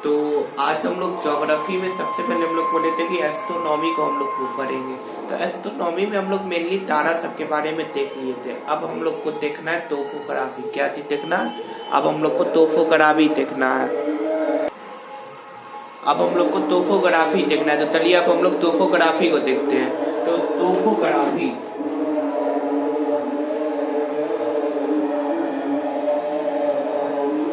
तो आज हम लोग ज्योग्राफी में सबसे पहले हम लोग बोले थे कि एस्ट्रोनॉमी को हम लोग पढ़ेंगे। तो एस्ट्रोनॉमी में हम लोग मेनली तारा सब के बारे में देख लिए थे। अब हम लोग को देखना है तोपोग्राफी। क्या चीज देखना है? अब हम लोग को तोपोग्राफी देखना है। अब हम लोग को तोपोग्राफी देखना है। तो चलिए अब हम लोग तोपोग्राफी को देखते हैं। तो तोपोग्राफी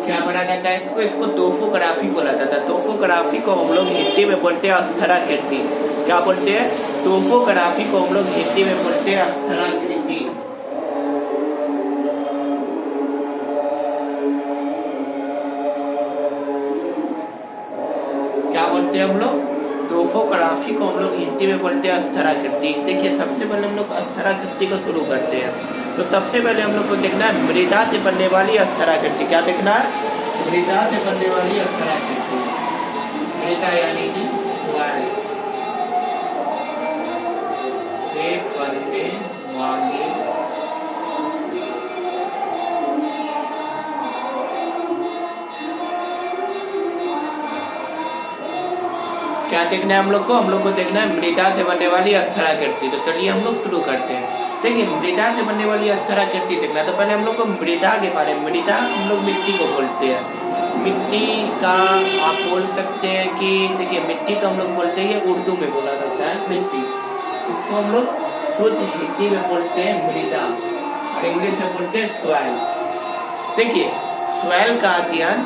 क्या बोला जाता है? इसको तोपोग्राफी बोला जाता है। तोपोग्राफी को हम लोग हिंदी में बोलते हैं अस्थराकृति। क्या बोलते हैं? तोपोग्राफी को हम लोग हिंदी में बोलते हैं अस्थराकृति। क्या बोलते हैं हम लोग? तोपोग्राफी को हम लोग हिंदी में बोलते हैं अस्थराकृति। देखिए सबसे पहले हम लोग अस्थराकृति को शुरू करते हैं। तो सबसे पहले हम लोग को देखना है मृदा से बनने वाली अस्थराकृति। क्या देखना है? मृदा से बनने वाली अस्थराकृति। मृदा यानी कि वायु से बनने वाली क्या देखना है हम लोग को? हम लोग को देखना है मृदा से बनने वाली अस्थराकृति। तो चलिए हम लोग शुरू करते हैं। देखिए मृदा से बनने वाली अस्थराकृति देखना। तो पहले हम लोग को मृदा के बारे में, मृदा हम लोग मिट्टी को बोलते हैं। मिट्टी का आप बोल सकते हैं कि देखिए मिट्टी तो हम लोग बोलते हैं, उर्दू में बोला जाता है मिट्टी। इसको हम लोग शुद्ध हिंदी में बोलते हैं मृदा और इंग्लिश में बोलते हैं सॉइल। देखिए सॉइल का अध्ययन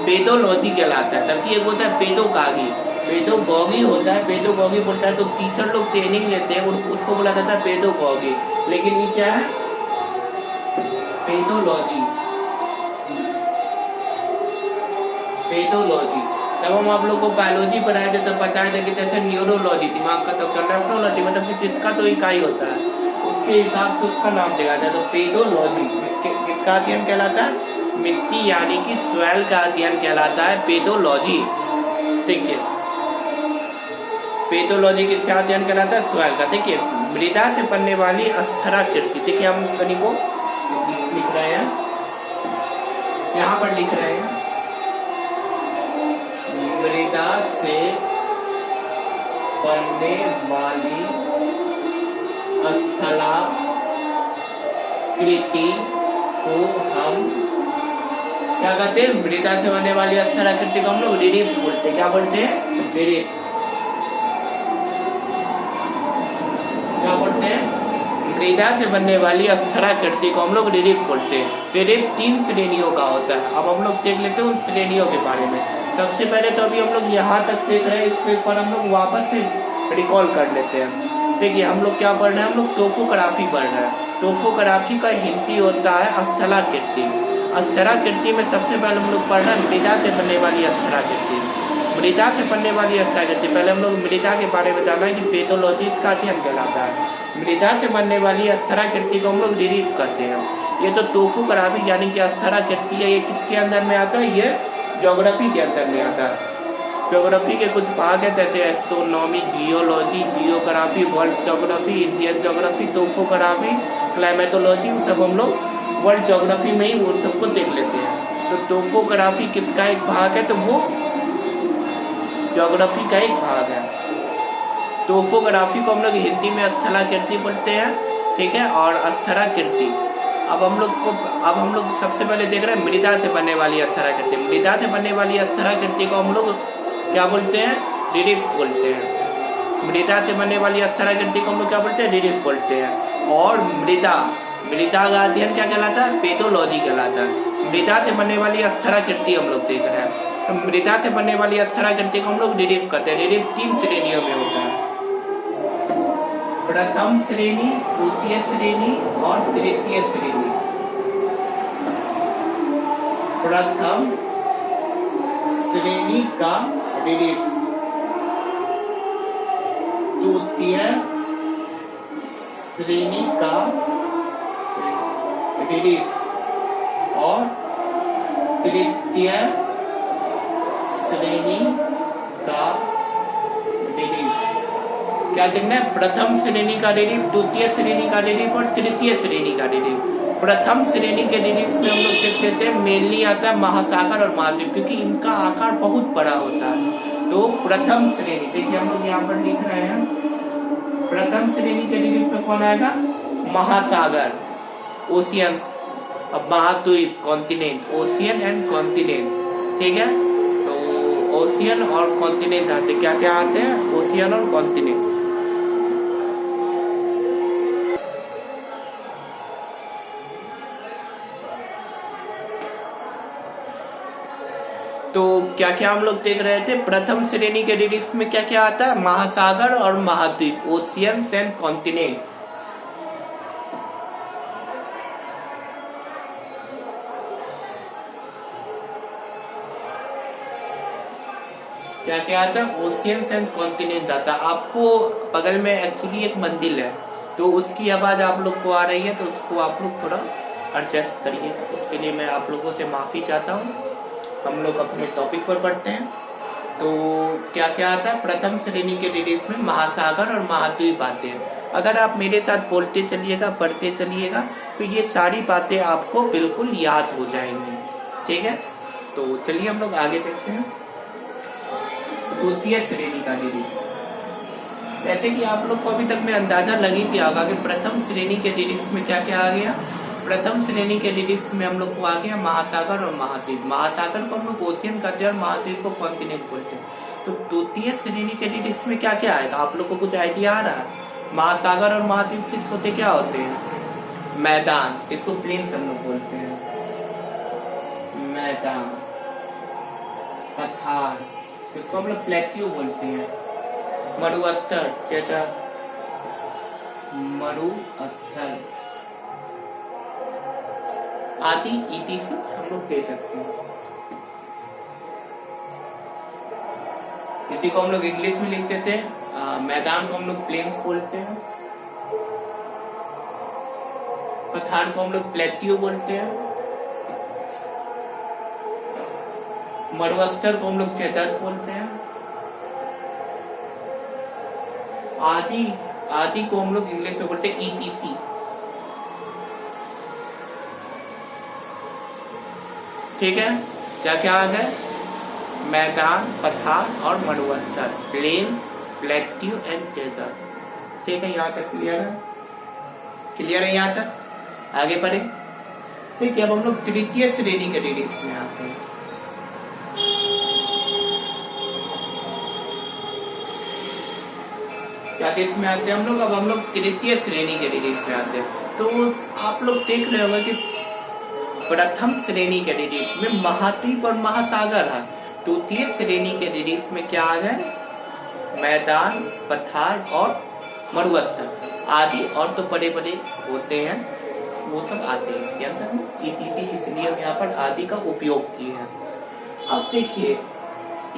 पेडोलॉजी कहलाता है। तभी ये बोलता है पेडोगॉगी। पेडोगॉगी होता है, पेडोगॉगी बोलता है। तो टीचर लोग ट्रेनिंग लेते हैं, उसको बोला जाता है पेडोगॉगी। लेकिन ये क्या है? पेडोलॉजी। पेडोलॉजी जब हम आप लोग को बायोलॉजी पढ़ाए थे तब बताया था कि जैसे न्यूरोलॉजी दिमाग का, तो नेफ्रोलॉजी मतलब कि जिसका तो इकाई होता है उसके हिसाब से उसका नाम दिया जाता है। तो पेडोलॉजी किसका अध्ययन कहलाता है? मिट्टी यानी कि सॉइल का अध्ययन कहलाता है पेडोलॉजी। देखिए पेडोलॉजी किसका अध्ययन कहलाता है? सॉइल का। देखिए मृदा से बनने वाली अस्थराकृति। देखिए हम कहीं को लिख रहे हैं, यहाँ पर लिख रहे हैं मृदा से बनने वाली अस्थराकृति को हम क्या कहते हैं? मृदा से बनने वाली अस्थराकृति को हम लोग रिलीफ बोलते हैं। क्या बोलते हैं? रिलीफ। क्या बोलते हैं? मृदा से बनने वाली अस्थराकृति को हम लोग रिलीफ बोलते हैं। रिलीफ 3 श्रेणियों का होता है। अब हम लोग देख लेते हैं उन श्रेणियों के बारे में। सबसे पहले तो अभी हम लोग यहाँ तक देख रहे हैं, इसको एक बार हम लोग वापस से रिकॉल कर लेते हैं। देखिए हम लोग क्या पढ़ रहे हैं? हम लोग टोपोग्राफी पढ़ रहे हैं। टोपोग्राफी का हिंदी होता है अस्थराकृति। अस्थराकृति में सबसे पहले हम लोग पढ़ रहे हैं मृदा से बनने वाली अस्थराकृति। मृदा से बनने वाली अस्थराकृति पहले हम लोग मृदा के बारे में जाना है कि पेडोलॉजी का अध्ययन कहलाता है। मृदा से बनने वाली अस्थराकृति को हम लोग रिलीफ करते हैं। ये तो टोपोग्राफी यानी कि अस्थराकृति है। ये किसके अंदर में आता है? ये ज्योग्राफी के अंदर में आता है। ज्योग्राफी के कुछ भाग है जैसे astronomy, geology, geography, world geography, Indian geography, topography, climatology, वो सब हम लोग वर्ल्ड ज्योग्राफी में ही वो सबको देख लेते हैं। तो टोपोग्राफी किसका एक भाग है? तो वो ज्योग्राफी का एक भाग है। टोपोग्राफी को हम लोग हिंदी में अस्थराकृति बोलते हैं, ठीक है। और अस्थराकृति अब हम लोग सबसे पहले देख रहे हैं मृदा से बनने वाली अस्थराकृति। मृदा से बनने वाली अस्थराकृति को हम लोग क्या बोलते हैं? रिलीफ बोलते हैं। मृदा से बनने वाली अस्थराकृति को हम लोग क्या बोलते हैं? रिलीफ बोलते हैं। और मृदा का अध्ययन क्या कहलाता है? पेडोलॉजी कहलाता है। मृदा से बनने वाली अस्थराकृति हम लोग देख रहे हैं। तो मृदा से बनने वाली अस्थराकृति को हम लोग रिलीफ करते हैं। रिलीफ 3 श्रेणियों में होता है। प्रथम श्रेणी, द्वितीय श्रेणी और तृतीय श्रेणी। प्रथम श्रेणी का रिलीफ, द्वितीय श्रेणी का रिलीफ और तृतीय श्रेणी का रिलीफ। क्या देखना है? प्रथम श्रेणी का रिलीफ, द्वितीय श्रेणी का रिलीफ और तृतीय श्रेणी का रिलीफ। प्रथम श्रेणी के डिरिक्स में हम लोग देखते थे मेनली आता है महासागर और महाद्वीप, क्योंकि इनका आकार बहुत बड़ा होता है। तो प्रथम श्रेणी देखिए हम लोग यहाँ पर लिख रहे हैं, प्रथम श्रेणी के डिरिक्स में कौन आएगा? महासागर, ओशियंस, अब महाद्वीप, कॉन्टिनेंट, ओशियन एंड कॉन्टिनेंट, ठीक है। तो ओशियन और कॉन्टिनेंट आते, क्या क्या आते हैं? ओशियन और कॉन्टिनेंट। तो क्या क्या हम लोग देख रहे थे? प्रथम श्रेणी के डिरिक्स में क्या क्या आता है? महासागर और महाद्वीप, ओशियंस एंड कॉन्टिनेंट। क्या क्या आता है? ओशियंस एंड कॉन्टिनेंट आता है। आपको बगल में एक्चुअली एक मंदिर है, तो उसकी आवाज आप लोग को आ रही है, तो उसको आप लोग थोड़ा एडजस्ट करिए। इसके लिए मैं आप लोगों से माफी चाहता हूँ। हम लोग अपने टॉपिक पर बढ़ते हैं। तो क्या क्या आता है? प्रथम श्रेणी के डिरिक्स में महासागर और महाद्वीप आते हैं। अगर आप मेरे साथ बोलते चलिएगा, पढ़ते चलिएगा, तो ये सारी बातें आपको बिल्कुल याद हो जाएंगी, ठीक है। तो चलिए हम लोग आगे देखते हैं। द्वितीय श्रेणी का डिरिक्स, जैसे कि आप लोग को अभी तक में अंदाजा लग ही गया होगा कि प्रथम श्रेणी के डिरिक्स में क्या क्या आ गया। प्रथम श्रेणी के डिरिक्स में हम लोग को आ गया महासागर और महाद्वीप। महासागर को हम लोग ओशियन कहते हैं और महाद्वीप को कॉन्टिनेंट बोलते हैं। तो द्वितीय श्रेणी के डिरिक्स में क्या क्या आएगा? आप लोग को कुछ आइडिया आ रहा है? महासागर और महाद्वीप से छोटे क्या होते हैं? मैदान, इसको प्लेन्स हम लोग बोलते हैं, मैदान। पठार, इसको हम लोग प्लेट्यू बोलते हैं। मरुस्थल, क्या? मरुस्थल आदि ETC हम लोग दे सकते हैं। इसी को हम लोग इंग्लिश में लिख देते हैं। मैदान को हम लोग प्लेन्स बोलते हैं, पठार को हम लोग प्लेट्यू बोलते हैं, मरुस्थल को हम लोग चेतक बोलते हैं, आदि को हम लोग इंग्लिश में बोलते हैं ETC। ठीक है, क्या क्या आ गए? मैदान, पठार और मरुस्थल, प्लेन्स, प्लेट्यू एंड डेजर्ट। ठीक है, यहाँ तक क्लियर है? क्लियर है यहाँ तक? आगे बढ़े। ठीक है, अब हम लोग तृतीय श्रेणी के डिरिक्स में आते हैं। क्या इसमें आते हैं हम लोग? अब हम लोग तृतीय श्रेणी के डिरिक्स में आते हैं। तो आप लोग देख रहे होंगे कि प्रथम श्रेणी के डिरिक्स में महाद्वीप और महासागर है। द्वितीय श्रेणी के डिरिक्स में क्या आ गए? मैदान, पठार और मरुस्थल आदि, और तो बड़े बड़े होते हैं वो सब आते हैं इसके अंदर। ETC इसलिए हम यहाँ पर आदि का उपयोग किए हैं। अब देखिए,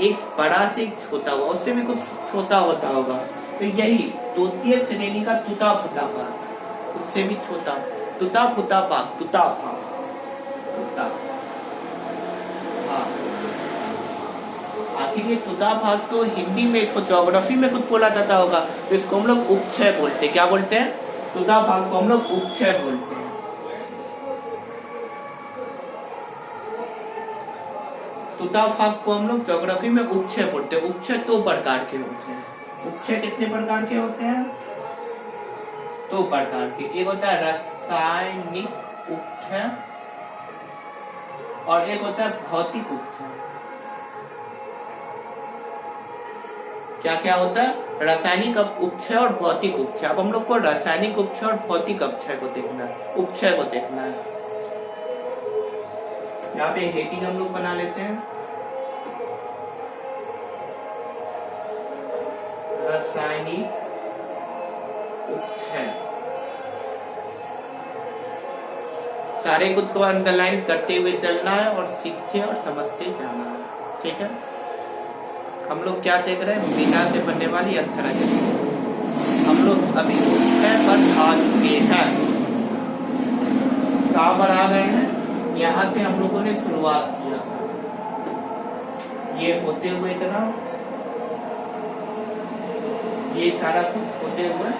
एक बड़ा से एक छोटा हुआ, उससे भी कुछ छोटा होता होगा, तो यही द्वितीय श्रेणी का तुता फुता भाग, उससे भी छोटा तुता फुता भाग, तुता भाग, आखिर ये तुता भाग तो हिंदी में इसको ज्योग्राफी में कुछ बोला जाता होगा, तो इसको हम लोग उपक्षय बोलते हैं। क्या बोलते हैं? तुता भाग को हम लोग उपक्षय बोलते हैं। तुता भाग को हम लोग ज्योग्राफी में उपक्षय बोलते हैं। उपक्षय 2 प्रकार के होते हैं। उपक्षय कितने प्रकार के होते हैं? 2 प्रकार के। एक होता है रासायनिक उपक्षय और एक होता है भौतिक उपक्षय। क्या क्या होता है? रासायनिक उपक्षय और भौतिक उपक्षय। अब हम लोग को रासायनिक उपक्षय और भौतिक उपक्षय को देखना है, उपक्षय को देखना है। यहाँ पे हेडिंग हम लोग बना लेते हैं, रासायनिक उपक्षय। सारे खुद को अंडरलाइन करते हुए चलना है और सीखते और समझते जाना है। ठीक है, हम लोग क्या देख रहे हैं? बिना से बनने वाली अस्थरा के हम लोग अभी उपक्षय पर आ चुके हैं। कहाँ पर आ गए हैं? यहाँ से हम लोगों ने शुरुआत किया, ये होते हुए इतना, ये सारा कुछ होते हुए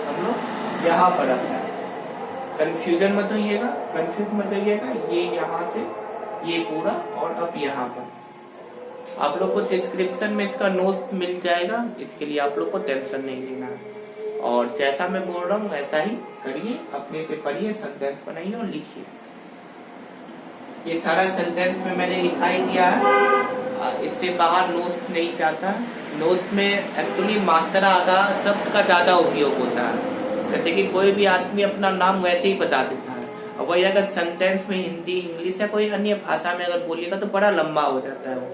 हम लोग यहाँ पर आते हैं। कंफ्यूजन मत होइएगा, कंफ्यूज मत होइएगा। ये यहाँ से ये पूरा और अब यहाँ पर आप लोग को डिस्क्रिप्शन में इसका नोट्स मिल जाएगा, इसके लिए आप लोग को टेंशन नहीं लेना है। और जैसा मैं बोल रहा हूँ वैसा ही करिए, अपने से पढ़िए, सेंटेंस बनाइए और लिखिए। ये सारा सेंटेंस में मैंने लिखा ही दिया है, इससे बाहर नोट्स नहीं जाता। नोट्स में एक्चुअली मात्रा का शब्द का ज्यादा उपयोग होता है, जैसे कि कोई भी आदमी अपना नाम वैसे ही बता देता है, और वही अगर सेंटेंस में हिंदी, इंग्लिश या कोई अन्य भाषा में अगर बोलिएगा तो बड़ा लंबा हो जाता है। वो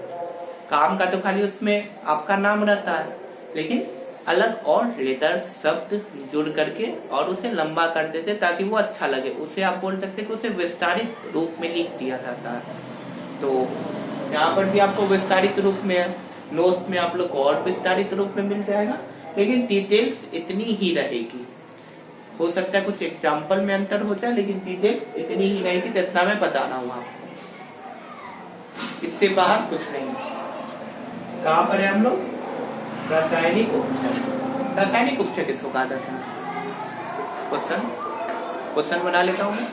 काम का तो खाली उसमें आपका नाम रहता है, लेकिन अलग और लेटर शब्द जुड़ करके और उसे लंबा कर देते ताकि वो अच्छा लगे। उसे आप बोल सकते कि उसे विस्तारित रूप में लिख दिया जाता है। तो यहाँ पर भी आपको विस्तारित रूप में, नोट्स में आप लोग को और विस्तारित रूप में मिल जाएगा, लेकिन डिटेल्स इतनी ही रहेगी। हो सकता है कुछ एग्जाम्पल में अंतर हो जाए, लेकिन डिटेल्स इतनी ही रहेगी जितना मैं बता रहा हूँ आपको, इससे बाहर कुछ नहीं। कहाँ पर है हम लोग? रासायनिक उपचय। रासायनिक उपचय किसको कहा जाता है? क्वेश्चन बना लेता हूँ मैं।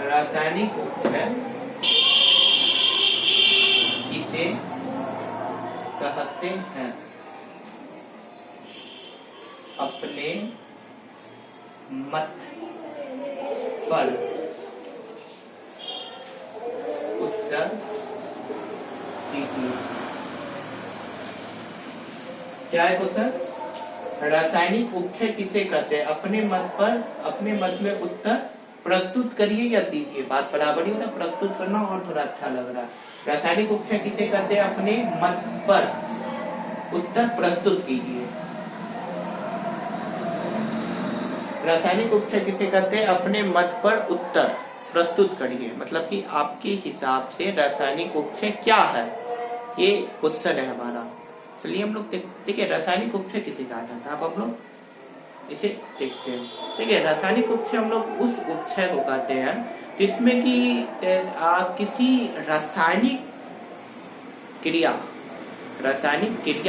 रासायनिक उपचय किसे कहते हैं? अपने मत पर उत्तर दीजिए। क्या है क्वेश्चन? रासायनिक उपचय किसे कहते हैं? अपने मत में उत्तर प्रस्तुत करिए या दीजिए। बात बराबर ही होता, प्रस्तुत करना और थोड़ा अच्छा लग रहा है। रासायनिक उपचय किसे कहते हैं? अपने मत पर उत्तर प्रस्तुत कीजिए। रासायनिक उपचय किसे कहते हैं? अपने मत पर उत्तर प्रस्तुत करिए, मतलब कि आपके हिसाब से रासायनिक उपचय क्या है, ये क्वेश्चन है हमारा। चलिए हम लोग देखते हैं रासायनिक उपचय किसे कहा जाता है। अब हम लोग इसे देखते हैं। देखिए, रासायनिक उपचय हम लोग उस उपचय को कहते हैं जिसमें कि किसी रासायनिक क्रिया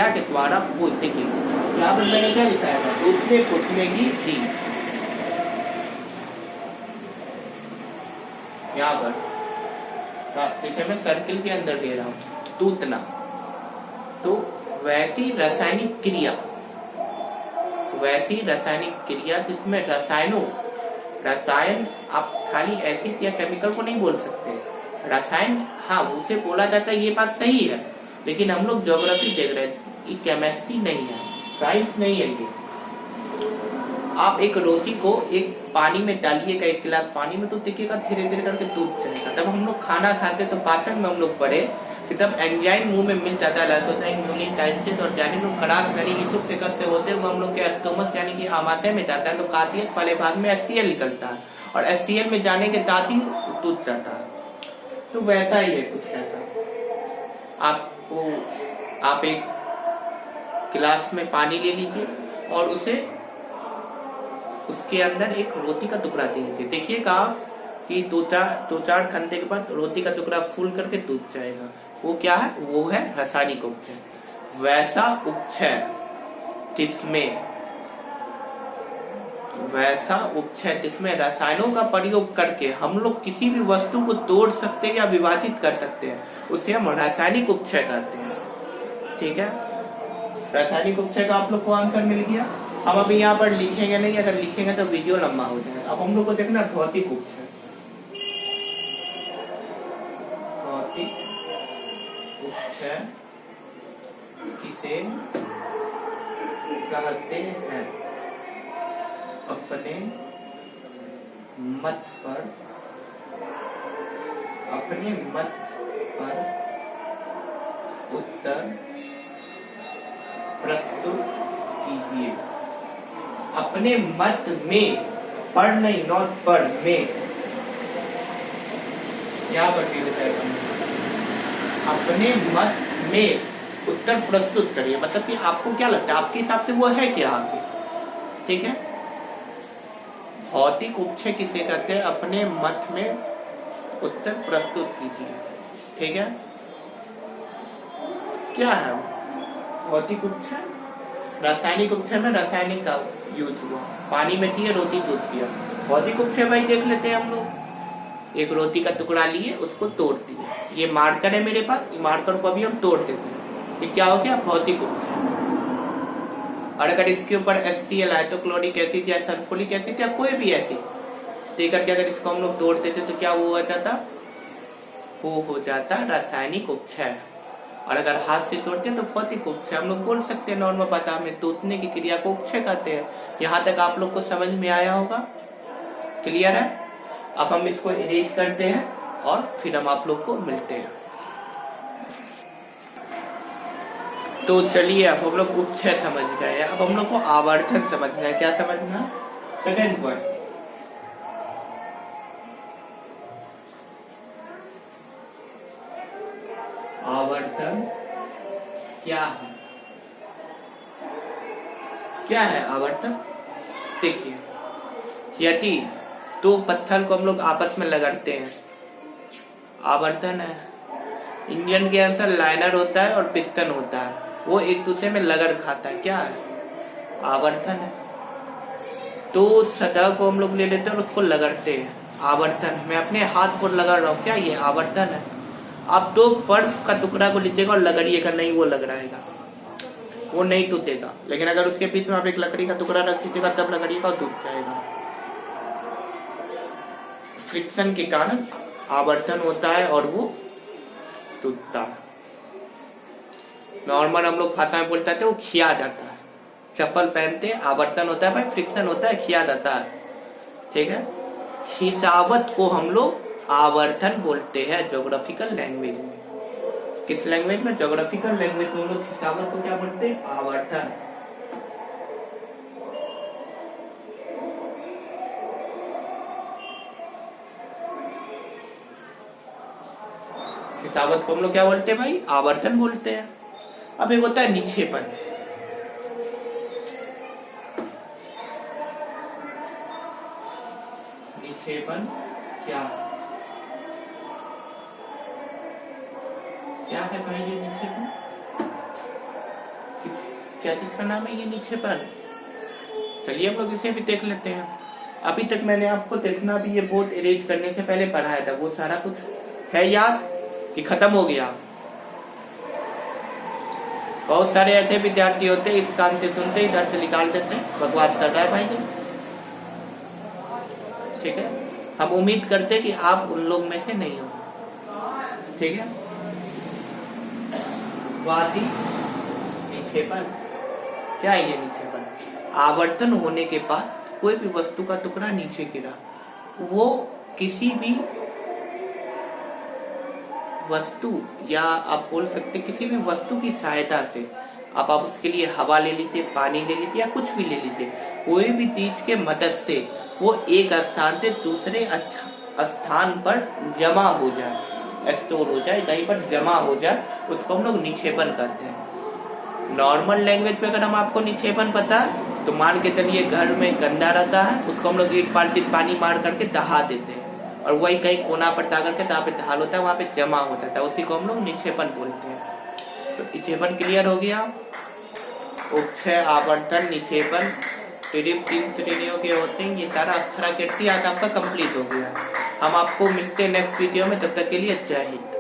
के द्वारा वो, देखिए यहाँ पर मैंने क्या लिखा है? टूटने फूटने की दी। यहाँ पर जैसे मैं सर्किल के अंदर दे रहा हूँ, टूटना, तो वैसी रासायनिक क्रिया जिसमें रसायन आप खाली एसिड या केमिकल को नहीं बोल सकते। रसायन, हाँ, उसे बोला जाता है, ये बात सही है, लेकिन हम लोग ज्योग्राफी देख रहे हैं, ये केमिस्ट्री नहीं है, साइंस नहीं है ये। आप एक रोटी को एक पानी में डालिएगा, एक गिलास पानी में, तो देखिएगा धीरे धीरे करके टूट जाएगा। तब हम लोग खाना खाते तो पाचन में हम लोग पढ़े, तब एंजाइम मुंह में मिल जाता है, लाइसोजाइम, न्यूक्लिक एसिड, और जाने लोग खराश करी इसोफेगस से होते हुए हम लोग के स्टोमक यानी कि आमाशय में जाता है, तो कार्डियक वाले भाग में HCl निकलता है, और HCl में जाने के साथ ही टूट जाता है। तो वैसा ही है कुछ ऐसा। आप एक गिलास में पानी ले लीजिए और उसके अंदर एक रोटी का टुकड़ा दे दीजिए। देखिएगा कि दो चार घंटे के बाद रोटी का टुकड़ा फूल करके टूट जाएगा। वो क्या है? वो है रासायनिक उपचय। वैसा उपचय जिसमें रसायनों का प्रयोग करके हम लोग किसी भी वस्तु को तोड़ सकते हैं या विभाजित कर सकते हैं, उसे हम रासायनिक उपचय कहते हैं। ठीक है, रासायनिक उपचय का आप लोग को आंसर मिल गया। हम अभी यहाँ पर लिखेंगे नहीं, अगर लिखेंगे तो वीडियो लंबा हो जाएगा। अब हम लोग को देखना भौतिक उपचय। भौतिक उपचय किसे कहते हैं? अपने मत पर उत्तर प्रस्तुत कीजिए। अपने मत में, पर नहीं, नॉट पर, में, यहाँ पर भी बताया, अपने मत में उत्तर प्रस्तुत करिए। मतलब कि आपको क्या लगता है, आपके हिसाब से वो है क्या आगे? ठीक है, भौतिक उपचय किसे कहते हैं? अपने मत में उत्तर प्रस्तुत कीजिए। ठीक है, क्या है भौतिक उपचय? रासायनिक उपक्षय में रासायनिक का यूज हुआ, पानी में किए, रोटी दूध किया। भौतिक उपक्षय भाई देख लेते हैं हम लोग। एक रोटी का टुकड़ा लिए, उसको तोड़ दिए, ये मार्कर है मेरे पास, ये मार्कर को अभी हम तोड़ देते हैं, ये क्या हो गया, भौतिक उपक्षय। और अगर इसके ऊपर HCl आए तो क्लोरिक एसिड या सल्फ्यूरिक एसिड या कोई भी एसिड देकर के अगर इसको हम लोग तोड़ देते तो क्या वो हो जाता, वो हो जाता रासायनिक उपक्षय। और अगर हाथ से तोड़ते हैं तो भौतिक उपक्षय। हम लोग बोल सकते हैं नॉर्मल भाषा में, तोड़ने की क्रिया को उपक्षय कहते हैं। यहाँ तक आप लोग को समझ में आया होगा, क्लियर है। अब हम इसको इरेज करते हैं और फिर हम आप लोग को मिलते हैं। तो चलिए अब हम लोग उपक्षय समझ गए, अब हम लोग को आवर्तन समझना है। क्या समझना, सेकेंड पॉइंट, आवर्तन क्या है, क्या है आवर्तन। देखिए, यदि दो पत्थर को हम लोग आपस में लगाते हैं, आवर्तन है। इंजन के अंदर लाइनर होता है और पिस्टन होता है, वो एक दूसरे में लगड़ खाता है, क्या है, आवर्तन है। तो सतह को हम लोग ले लेते हैं और उसको लगड़ते हैं, आवर्तन। मैं अपने हाथ को लगा रहा हूँ, क्या ये आवर्तन है। आप दो बर्फ का टुकड़ा को लीजिएगा और लगड़िएगा, नहीं वो लग रहेगा, वो नहीं टूटेगा। लेकिन अगर उसके बीच में आप एक लकड़ी का टुकड़ा रख दीजिएगा तब लगड़िएगा और टूट जाएगा। फ्रिक्शन के कारण आवर्तन होता है और वो टूटता है। नॉर्मल हम लोग भाषा में बोलते थे वो खिया जाता है। चप्पल पहनते आवर्तन होता है भाई, फ्रिक्शन होता है, खिया जाता है, ठीक है। खिसावत को हम लोग आवर्तन बोलते हैं ज्योग्राफिकल लैंग्वेज में। किस लैंग्वेज में, ज्योग्राफिकल लैंग्वेज में हम लोग खिसावत को क्या बोलते हैं, आवर्तन। खिसावत को हम लोग क्या बोलते हैं भाई, आवर्तन बोलते हैं। अब एक होता है निक्षेपण। निक्षेपण क्या है भाई ये निक्षेपण, क्या चीज का नाम है ये निक्षेपण। चलिए हम लोग इसे भी देख लेते हैं। अभी तक मैंने आपको देखना भी ये बोर्ड इरेज करने से पहले पढ़ाया था, वो सारा कुछ है याद कि खत्म हो गया। बहुत सारे ऐसे विद्यार्थी होते हैं, इस कान से सुनते इधर से निकाल देते हैं, बकवास कर रहा है भाई जी, ठीक है। हम उम्मीद करते हैं कि आप उन लोग में से नहीं हो, ठीक है। वादी निक्षेपण क्या है ये निक्षेपण, आवर्तन होने के बाद कोई भी वस्तु का टुकड़ा नीचे गिरा, वो किसी भी वस्तु या आप बोल सकते किसी भी वस्तु की सहायता से आप उसके लिए हवा ले लीजिए, पानी ले लीजिए या कुछ भी ले लीजिए, कोई भी चीज के मदद से वो एक स्थान से दूसरे स्थान पर जमा हो जाए, स्टोर हो जाए, कहीं पर जमा हो जाए, उसको हम लोग निक्षेपण करते हैं। नॉर्मल लैंग्वेज में अगर हम आपको निक्षेपण पता तो मान के चलिए घर में गंदा रहता है, उसको हम लोग एक बाल्टी पानी मार करके दहा देते हैं और वही कहीं कोना पर टा करके जहाँ पे ढाल होता है वहां पे जमा हो जाता है, उसी को हम लोग निक्षेपण बोलते हैं। तो निक्षेपण क्लियर हो गया। उपक्षय, आवर्तन, निक्षेपण, तीन श्रेणियों के होते हैं। ये सारा स्थलाकृति आज आपका कंप्लीट हो गया। हम आपको मिलते हैं नेक्स्ट वीडियो में, तब तक के लिए जय हिंद।